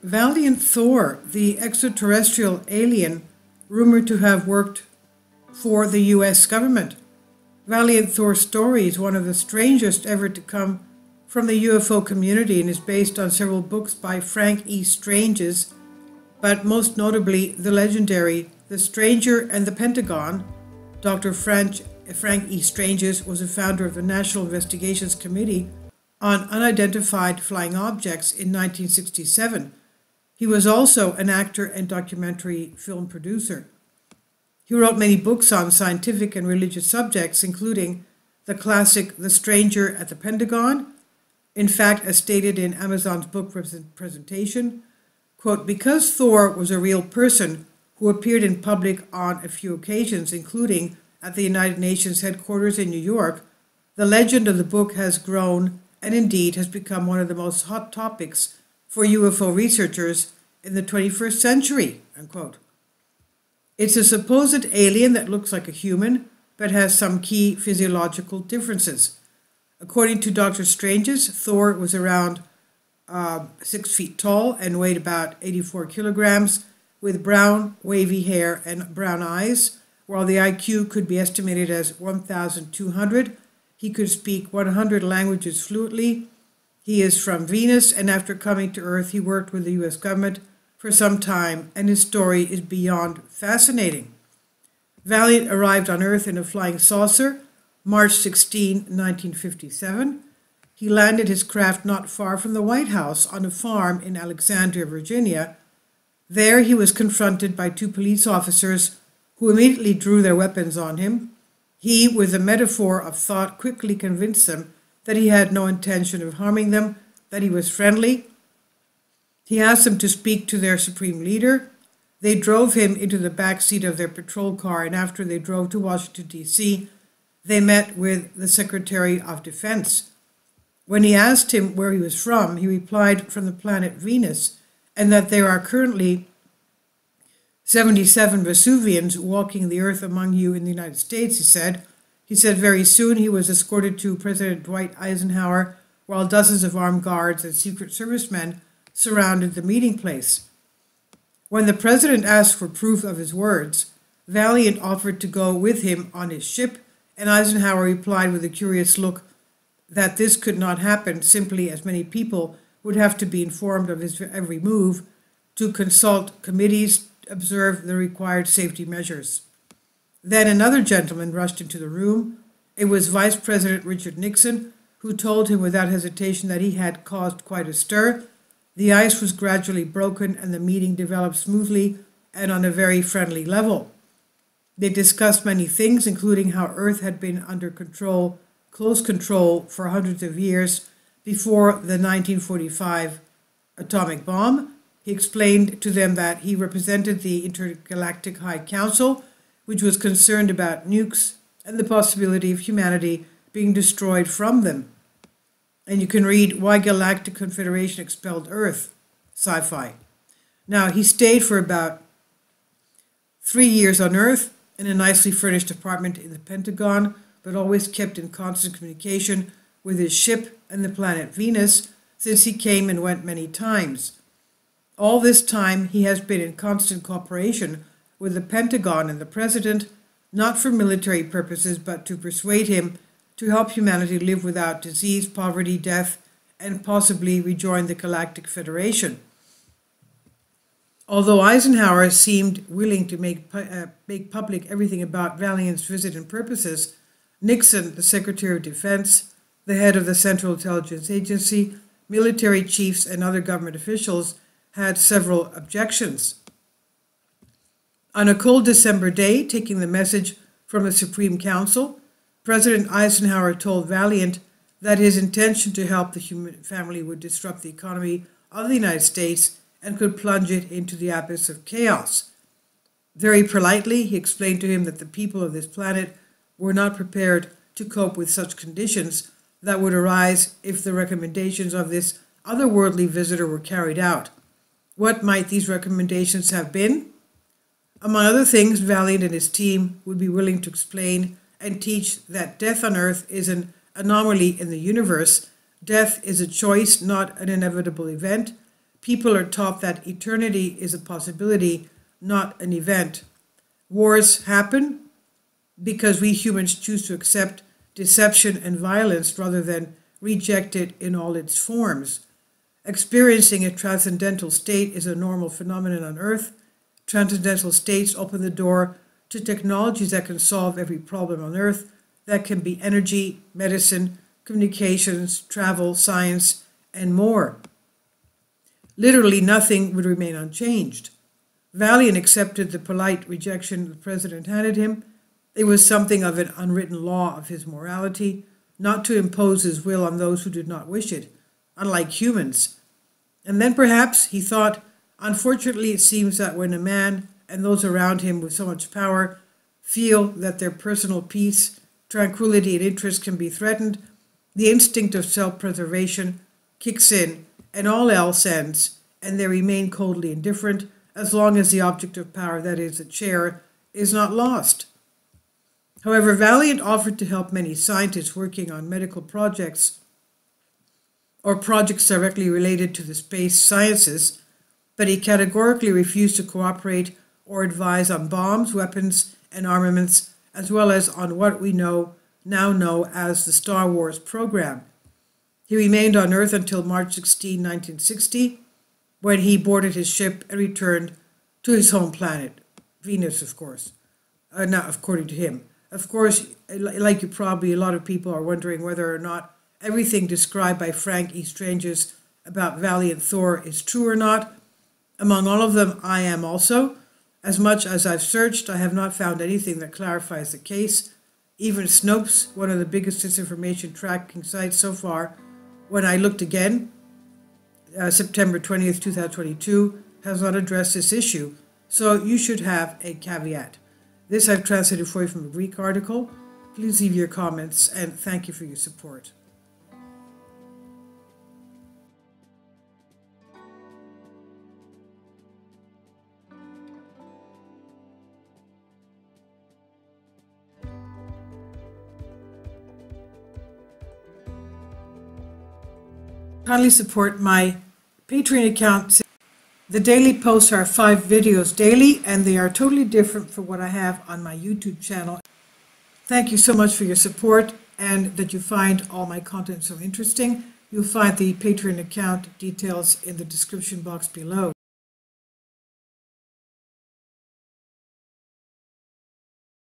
Valiant Thor, the extraterrestrial alien rumored to have worked for the US government. Valiant Thor's story is one of the strangest ever to come from the UFO community and is based on several books by Frank E. Stranges, but most notably the legendary The Stranger and the Pentagon. Dr. Frank E. Stranges was a founder of the National Investigations Committee on Unidentified Flying Objects in 1967. He was also an actor and documentary film producer. He wrote many books on scientific and religious subjects, including the classic The Stranger at the Pentagon. In fact, as stated in Amazon's book presentation, quote, because Thor was a real person who appeared in public on a few occasions, including at the United Nations headquarters in New York, the legend of the book has grown and indeed has become one of the most hot topics for UFO researchers in the 21st century, unquote. It's a supposed alien that looks like a human, but has some key physiological differences. According to Dr. Stranges, Thor was around 6 feet tall and weighed about 84 kilograms, with brown, wavy hair and brown eyes. While the IQ could be estimated as 1,200, he could speak 100 languages fluently. He is from Venus, and after coming to Earth, he worked with the US government for some time, and his story is beyond fascinating. Valiant arrived on Earth in a flying saucer, March 16, 1957. He landed his craft not far from the White House on a farm in Alexandria, Virginia. There he was confronted by two police officers who immediately drew their weapons on him. He, with a metaphor of thought, quickly convinced them that he had no intention of harming them, that he was friendly. He asked them to speak to their supreme leader. They drove him into the back seat of their patrol car, and after they drove to Washington, D.C., they met with the Secretary of Defense. When he asked him where he was from, he replied from the planet Venus, and that there are currently 77 Vesuvians walking the earth among you in the United States, he said. He said very soon he was escorted to President Dwight Eisenhower, while dozens of armed guards and Secret Service men surrounded the meeting place. When the president asked for proof of his words, Valiant offered to go with him on his ship, and Eisenhower replied with a curious look that this could not happen, simply as many people would have to be informed of his every move, to consult committees, observe the required safety measures. Then another gentleman rushed into the room. It was Vice President Richard Nixon, who told him without hesitation that he had caused quite a stir. The ice was gradually broken and the meeting developed smoothly and on a very friendly level. They discussed many things, including how Earth had been under control, close control, for hundreds of years before the 1945 atomic bomb. He explained to them that he represented the Intergalactic High Council, which was concerned about nukes and the possibility of humanity being destroyed from them. And you can read Why Galactic Confederation Expelled Earth, sci-fi. Now, he stayed for about 3 years on Earth in a nicely furnished apartment in the Pentagon, but always kept in constant communication with his ship and the planet Venus, since he came and went many times. All this time, he has been in constant cooperation with the Pentagon and the President, not for military purposes, but to persuade him to help humanity live without disease, poverty, death, and possibly rejoin the Galactic Federation. Although Eisenhower seemed willing to make public everything about Valiant's visit and purposes, Nixon, the Secretary of Defense, the head of the Central Intelligence Agency, military chiefs, and other government officials had several objections. On a cold December day, taking the message from the Supreme Council, President Eisenhower told Valiant that his intention to help the human family would disrupt the economy of the United States and could plunge it into the abyss of chaos. Very politely, he explained to him that the people of this planet were not prepared to cope with such conditions that would arise if the recommendations of this otherworldly visitor were carried out. What might these recommendations have been? Among other things, Valiant and his team would be willing to explain and teach that death on Earth is an anomaly in the universe. Death is a choice, not an inevitable event. people are taught that eternity is a possibility, not an event. Wars happen because we humans choose to accept deception and violence rather than reject it in all its forms. Experiencing a transcendental state is a normal phenomenon on Earth. Transcendental states open the door to technologies that can solve every problem on Earth. That can be energy, medicine, communications, travel, science, and more. Literally nothing would remain unchanged. Valiant accepted the polite rejection the president handed him. It was something of an unwritten law of his morality, not to impose his will on those who did not wish it, unlike humans. And then perhaps he thought, unfortunately it seems that when a man and those around him with so much power feel that their personal peace, tranquility, and interest can be threatened, the instinct of self-preservation kicks in and all else ends, and they remain coldly indifferent as long as the object of power, that is, the chair, is not lost. However, Valiant offered to help many scientists working on medical projects or projects directly related to the space sciences, but he categorically refused to cooperate or advise on bombs, weapons, and armaments, as well as on what we now know as the Star Wars program. He remained on Earth until March 16, 1960, when he boarded his ship and returned to his home planet, Venus, of course. Not according to him. Of course, like you probably, a lot of people are wondering whether or not everything described by Frank E. Stranges about Valiant Thor is true or not. Among all of them, I am also. As much as I've searched, I have not found anything that clarifies the case. Even Snopes, one of the biggest disinformation tracking sites so far, when I looked again, September 20th, 2022, has not addressed this issue. So you should have a caveat. This I've translated for you from a Greek article. Please leave your comments and thank you for your support. Kindly support my Patreon account. The daily posts are 5 videos daily, and they are totally different from what I have on my YouTube channel. Thank you so much for your support and that you find all my content so interesting. You'll find the Patreon account details in the description box below.